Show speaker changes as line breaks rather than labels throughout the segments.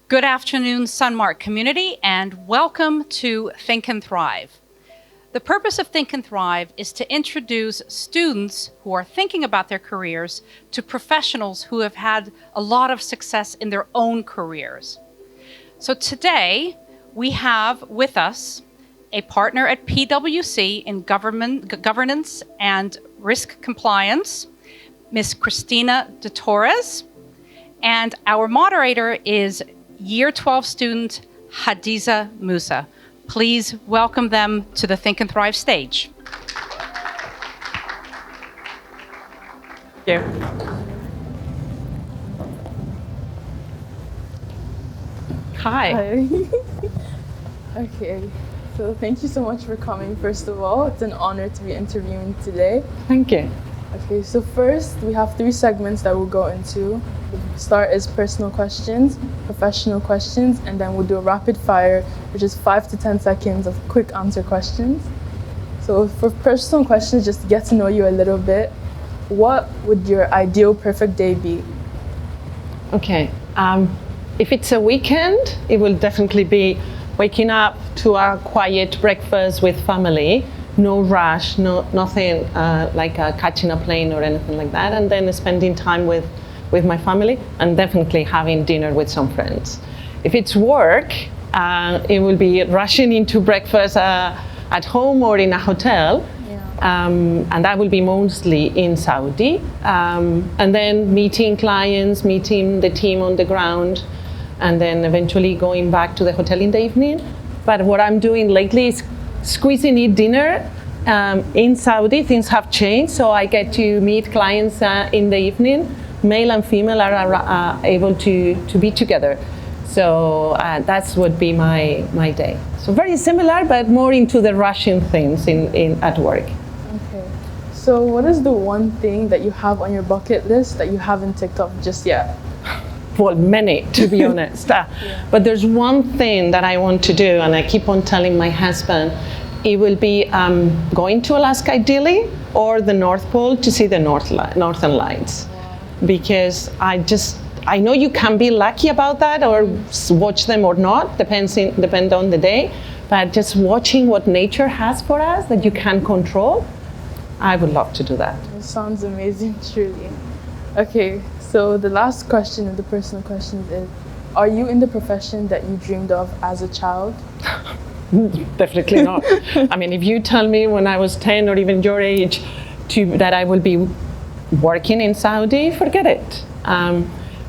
Good afternoon, Sunmark community, and welcome to Think and Thrive. The purpose of Think and Thrive is to introduce students who are thinking about their careers to professionals who have had a lot of success in their own careers. So today, we have with us a partner at PwC in governance and risk compliance, Ms. Cristina de Torres, and our moderator is Year 12 student Hadiza Musa. Please welcome them to the Think and Thrive stage.
Thank you. Hi.
Okay, so thank you so much for coming, first of all. It's an honor to be interviewing today.
Thank you.
Okay, so first we have 3 segments that we'll go into. The start is personal questions, professional questions, and then we'll do a rapid fire, which is 5 to 10 seconds of quick answer questions. So for personal questions, just to get to know you a little bit, what would your ideal perfect day be?
Okay, if it's a weekend, it will definitely be waking up to a quiet breakfast with family, no rush, nothing like catching a plane or anything like that, and then spending time with my family, and definitely having dinner with some friends. If it's work, it will be rushing into breakfast at home or in a hotel, and that will be mostly in Saudi, and then meeting clients, meeting the team on the ground, and then eventually going back to the hotel in the evening. But what I'm doing lately is squeezing in dinner. In Saudi, things have changed, so I get to meet clients in the evening. Male and female are able to be together. So that's would be my day. So very similar, but more into the rushing things at work.
Okay. So what is the one thing that you have on your bucket list that you haven't ticked off just yet?
Well, many, to be honest. But there's one thing that I want to do, and I keep on telling my husband, it will be going to Alaska ideally, or the North Pole to see the Northern Lights. Because I know you can be lucky about that, or watch them or not, depend on the day, but just watching what nature has for us that you can control, I would love to do that.
It sounds amazing, truly. Okay, so the last question of the personal questions is, are you in the profession that you dreamed of as a child?
Definitely not. I mean, if you tell me when I was 10 or even your age that I will be working in Saudi, forget it.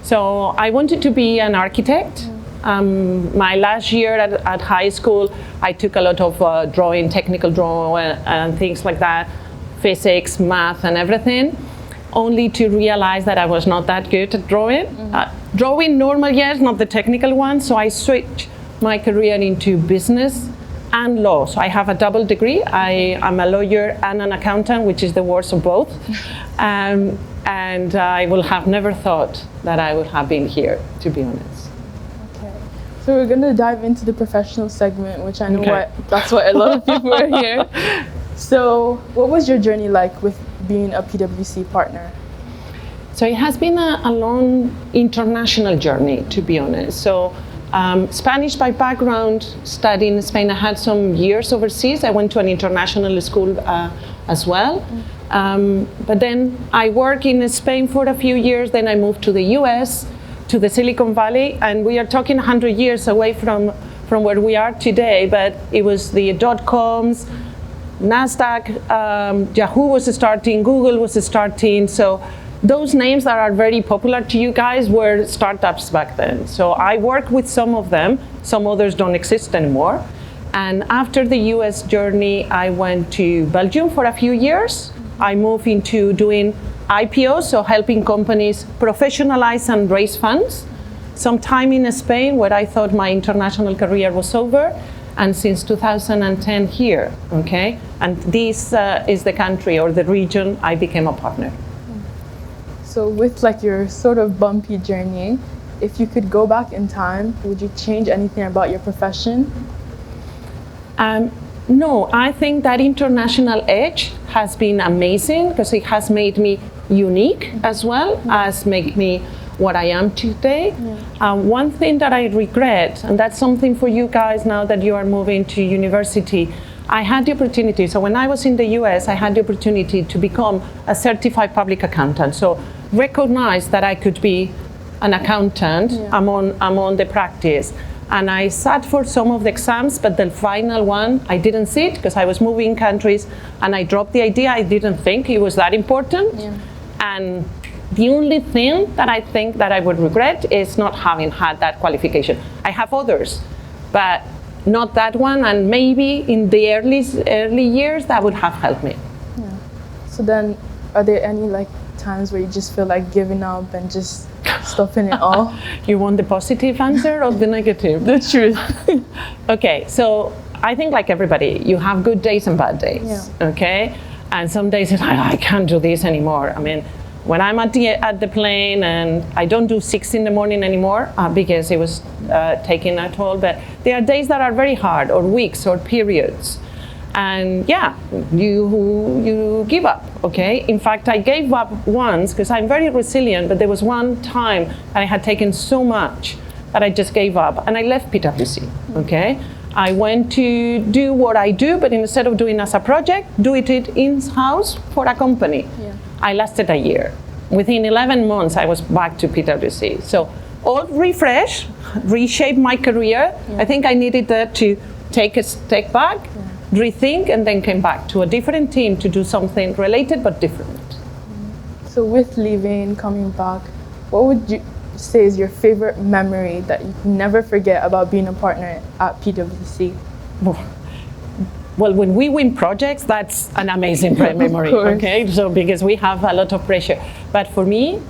So I wanted to be an architect. My last year at high school, I took a lot of drawing, technical drawing and things like that, physics, math and everything, only to realize that I was not that good at drawing. Drawing normal, yes, not the technical one, so I switched my career into business and law. So I have a double degree. I am a lawyer and an accountant, which is the worst of both. And I will have never thought that I would have been here, to be honest.
Okay. So we're going to dive into the professional segment, which I know that's why a lot of people are here. So what was your journey like with being a PwC partner?
So it has been a long international journey, to be honest. So Spanish by background, studying in Spain. I had some years overseas. I went to an international school as well. But then I worked in Spain for a few years. Then I moved to the US, to the Silicon Valley. And we are talking 100 years away from where we are today. But it was the dot-coms, NASDAQ, Yahoo was starting, Google was starting. So those names that are very popular to you guys were startups back then. So I worked with some of them. Some others don't exist anymore. And after the US journey, I went to Belgium for a few years. I moved into doing IPOs, so helping companies professionalize and raise funds. Some time in Spain, where I thought my international career was over. And since 2010 here, okay? And this is the country or the region I became a partner.
So with like your sort of bumpy journey, if you could go back in time, would you change anything about your profession?
No, I think that international edge has been amazing because it has made me unique as well as make me what I am today.
Yeah.
One thing that I regret, and that's something for you guys now that you are moving to university, I had the opportunity, so when I was in the US, I had the opportunity to become a certified public accountant. So recognize that I could be an accountant among the practice. And I sat for some of the exams, but the final one, I didn't sit because I was moving countries and I dropped the idea. I didn't think it was that important.
Yeah.
And the only thing that I think that I would regret is not having had that qualification. I have others, but not that one, and maybe in the early years that would have helped me.
Yeah. So then, are there any like times where you just feel like giving up and just stopping it all?
You want the positive answer or the negative?
The truth.
Okay, so I think like everybody, you have good days and bad days.
Yeah.
Okay, and some days it's like, I can't do this anymore. I mean, when I'm at the plane and I don't do 6 in the morning anymore because it was taking a toll, but there are days that are very hard, or weeks or periods. And yeah, you give up, okay? In fact, I gave up once because I'm very resilient, but there was one time that I had taken so much that I just gave up and I left PwC, okay? I went to do what I do, but instead of doing as a project, do it in-house for a company.
Yeah.
I lasted a year. Within 11 months, I was back to PwC. So all refresh, reshape my career.
Yeah.
I think I needed that to take a step back, rethink, and then came back to a different team to do something related but different.
So with leaving, coming back, what would you say is your favorite memory that you can never forget about being a partner at PwC?
Well, when we win projects, that's an amazing memory, okay? So because we have a lot of pressure. But for me,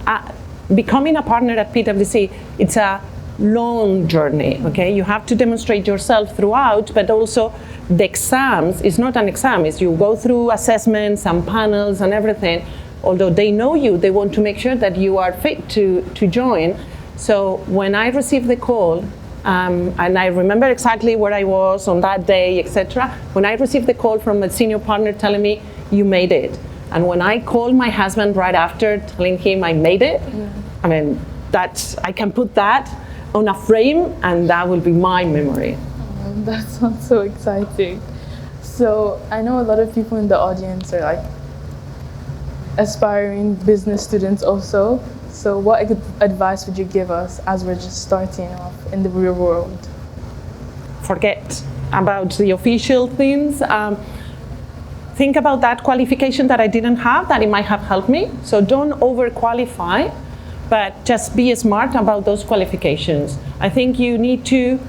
becoming a partner at PwC, it's a long journey, okay? You have to demonstrate yourself throughout, but also the exams is not an exam. It's you go through assessments and panels and everything. Although they know you, they want to make sure that you are fit to join. So when I received the call, and I remember exactly where I was on that day, etc. When I received the call from a senior partner telling me, you made it. And when I called my husband right after telling him I made it, I mean, I can put that on a frame and that will be my memory.
That sounds so exciting. So I know a lot of people in the audience are like aspiring business students also. So what advice would you give us as we're just starting off in the real world?
Forget about the official things. Think about that qualification that I didn't have, that it might have helped me. So don't overqualify, but just be smart about those qualifications. I think you need to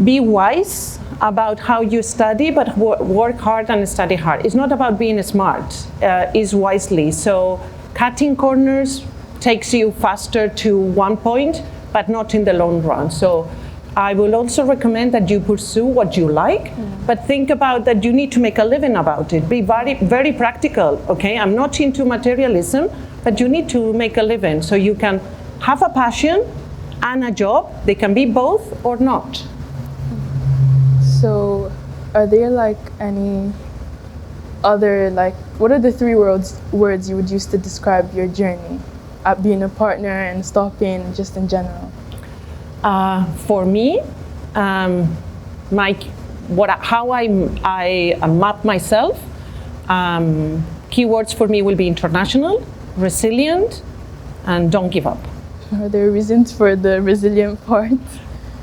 be wise about how you study, but work hard and study hard. It's not about being smart, it's wisely. So cutting corners takes you faster to one point, but not in the long run. So I will also recommend that you pursue what you like, but think about that you need to make a living about it. Be very, very practical, okay? I'm not into materialism, but you need to make a living. So you can have a passion and a job. They can be both or not.
So are there like any other, like, what are the 3 words you would use to describe your journey at being a partner and stopping just in general?
For me, how I map myself, keywords for me will be international, resilient, and don't give up.
Are there reasons for the resilient part?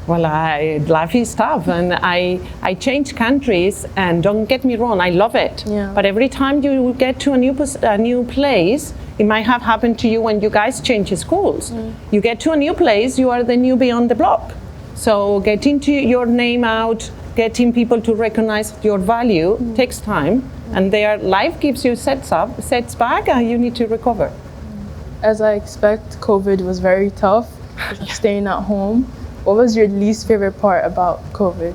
Well, life is tough, and I change countries, and don't get me wrong, I love it.
Yeah.
But every time you get to a new place, it might have happened to you when you guys change schools. You get to a new place, you are the newbie on the block. So getting to your name out, getting people to recognize your value takes time, and their life gives you sets back, and you need to recover.
As I expect, COVID was very tough, staying at home. What was your least favorite part about COVID?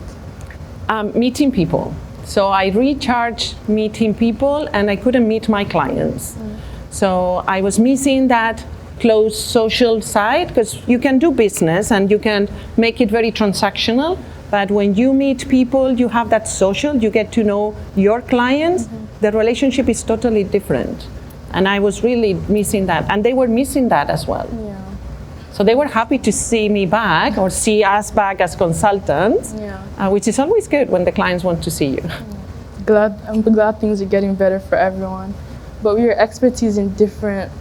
Meeting people. So I recharged meeting people, and I couldn't meet my clients. So I was missing that close social side, because you can do business and you can make it very transactional, but when you meet people, you have that social, you get to know your clients, the relationship is totally different. And I was really missing that, and they were missing that as well.
Yeah.
So they were happy to see me back or see us back as consultants, which is always good when the clients want to see you.
I'm glad things are getting better for everyone. But with your expertise in different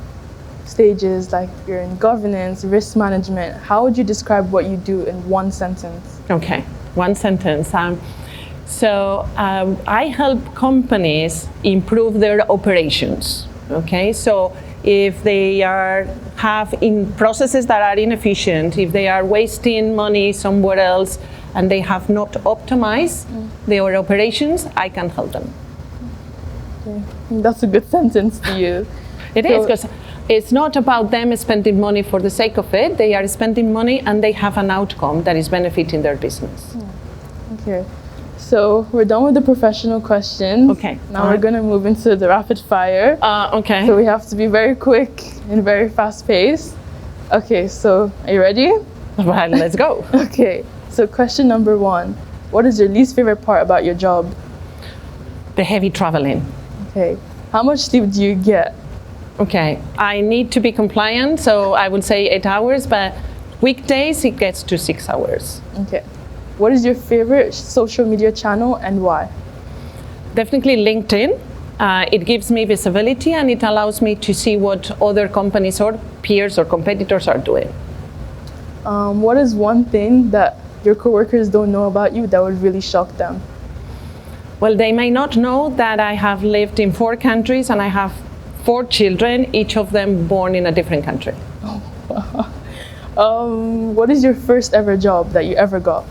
stages, like you're in governance, risk management, how would you describe what you do in one sentence?
Okay, one sentence. I help companies improve their operations. Okay, so if they have in processes that are inefficient, if they are wasting money somewhere else and they have not optimized their operations, I can help them.
Okay. That's a good sentence to use.
It is, because it's not about them spending money for the sake of it. They are spending money and they have an outcome that is benefiting their business.
Okay. So we're done with the professional questions.
Okay.
Now we're going to move into the rapid fire.
Okay.
So we have to be very quick and very fast paced. Okay, so are you ready?
Well, let's go.
Okay. So question number 1. What is your least favorite part about your job?
The heavy traveling.
Okay. How much sleep do you get?
Okay. I need to be compliant, so I would say 8 hours, but weekdays it gets to 6 hours.
Okay. What is your favorite social media channel and why?
Definitely LinkedIn. It gives me visibility and it allows me to see what other companies or peers or competitors are doing.
What is one thing that your coworkers don't know about you that would really shock them?
Well, they may not know that I have lived in 4 countries and I have 4 children, each of them born in a different country.
What is your first ever job that you ever got?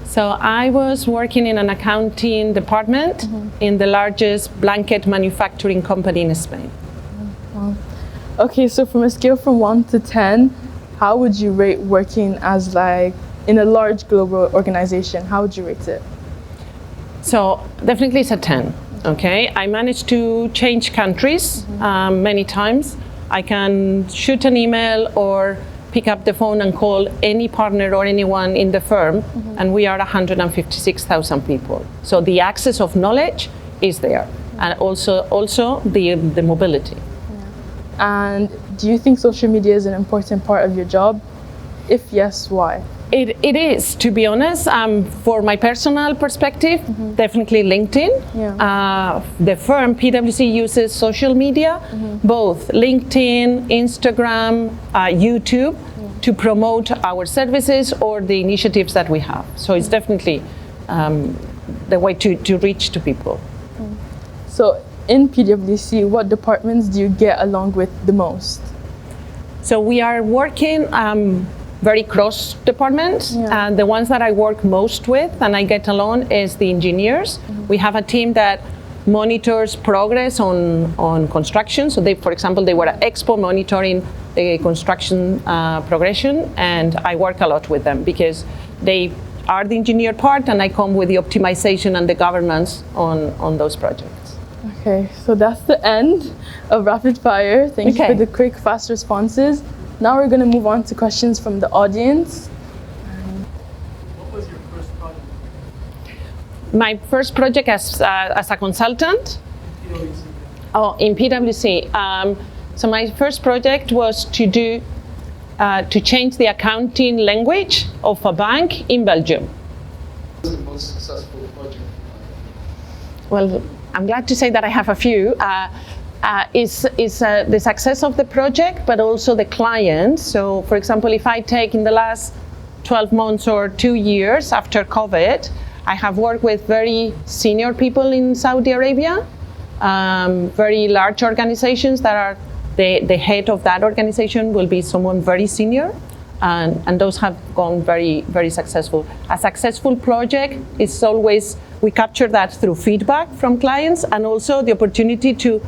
So I was working in an accounting department in the largest blanket manufacturing company in Spain.
Okay, so from a scale from 1 to 10, how would you rate working as in a large global organization? How would you rate it?
So definitely it's a 10. Okay, I managed to change countries many times. I can shoot an email or pick up the phone and call any partner or anyone in the firm, and we are 156,000 people. So the access of knowledge is there, and also the mobility.
And do you think social media is an important part of your job? If yes, why?
It is, to be honest. For my personal perspective, definitely LinkedIn. The firm PwC uses social media, both LinkedIn, Instagram, YouTube, to promote our services or the initiatives that we have. So it's definitely the way to reach to people.
So in PwC, what departments do you get along with the most?
So we are working very cross departments, and the ones that I work most with and I get along is the engineers. We have a team that monitors progress on construction. So they, for example, they were at Expo monitoring the construction progression, and I work a lot with them because they are the engineer part and I come with the optimization and the governance on those projects.
Okay, so that's the end of rapid fire. Thank you for the quick, fast responses. Now we're going to move on to questions from the audience.
What was your first project?
My first project as a consultant?
PwC.
Oh, in PwC. So my first project was to change the accounting language of a bank in Belgium.
What was the most successful project?
Well, I'm glad to say that I have a few. Is the success of the project, but also the client. So, for example, if I take in the last 12 months or 2 years after COVID, I have worked with very senior people in Saudi Arabia, very large organizations that are, the head of that organization will be someone very senior, and those have gone very, very successful. A successful project is always, we capture that through feedback from clients and also the opportunity to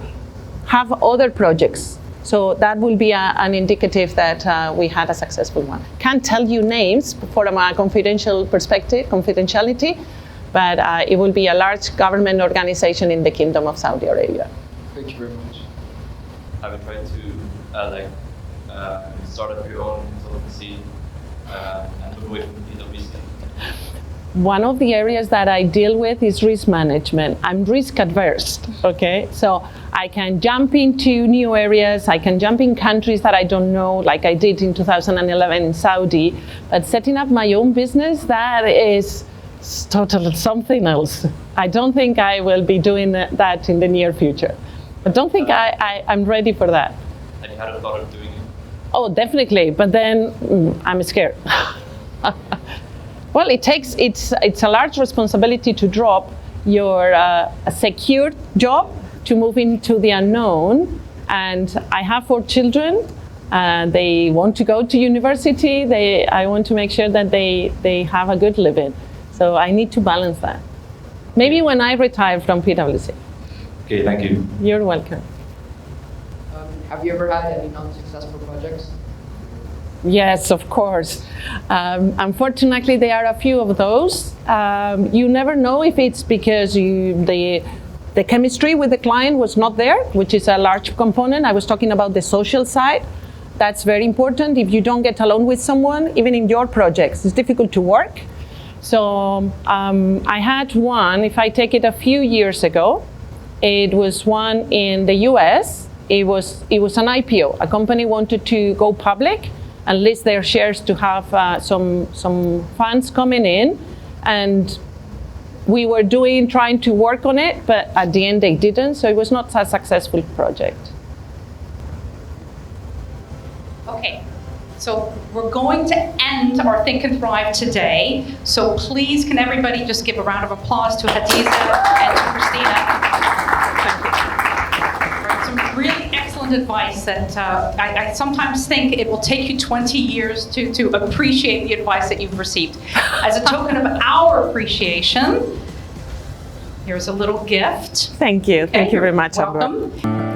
have other projects. So that will be an indicative that we had a successful one. Can't tell you names from a confidential perspective, confidentiality, but it will be a large government organization in the Kingdom of Saudi Arabia.
Thank you very much.
Have you tried to start up your own consultancy and move away from PwC?
One of the areas that I deal with is risk management. I'm risk adverse, okay? So I can jump into new areas, I can jump in countries that I don't know, like I did in 2011 in Saudi. But setting up my own business, that is totally something else. I don't think I will be doing that in the near future. I don't think I'm ready for that.
Have you had a thought of doing it?
Oh, definitely, but then I'm scared. Well, it's a large responsibility to drop your secure job to move into the unknown. And I have 4 children. They want to go to university. I want to make sure that they have a good living. So I need to balance that. Maybe when I retire from PwC.
Okay, thank you.
You're welcome.
Have you ever had any non-successful projects?
Yes, of course. Unfortunately, there are a few of those. You never know if it's because the chemistry with the client was not there, which is a large component. I was talking about the social side. That's very important. If you don't get along with someone, even in your projects, it's difficult to work. So I had one, if I take it a few years ago, it was one in the US. It was an IPO. A company wanted to go public and list their shares to have some funds coming in. And we were trying to work on it, but at the end they didn't, so it was not a successful project.
Okay, so we're going to end our Think and Thrive today. So please, can everybody just give a round of applause to Hadiza and to Cristina. Thank you. Some really excellent advice that I sometimes think it will take you 20 years to appreciate the advice that you've received. As a token of our appreciation, here's a little gift.
Thank you.
Okay,
Thank you very
you're
much, Amber.
welcome.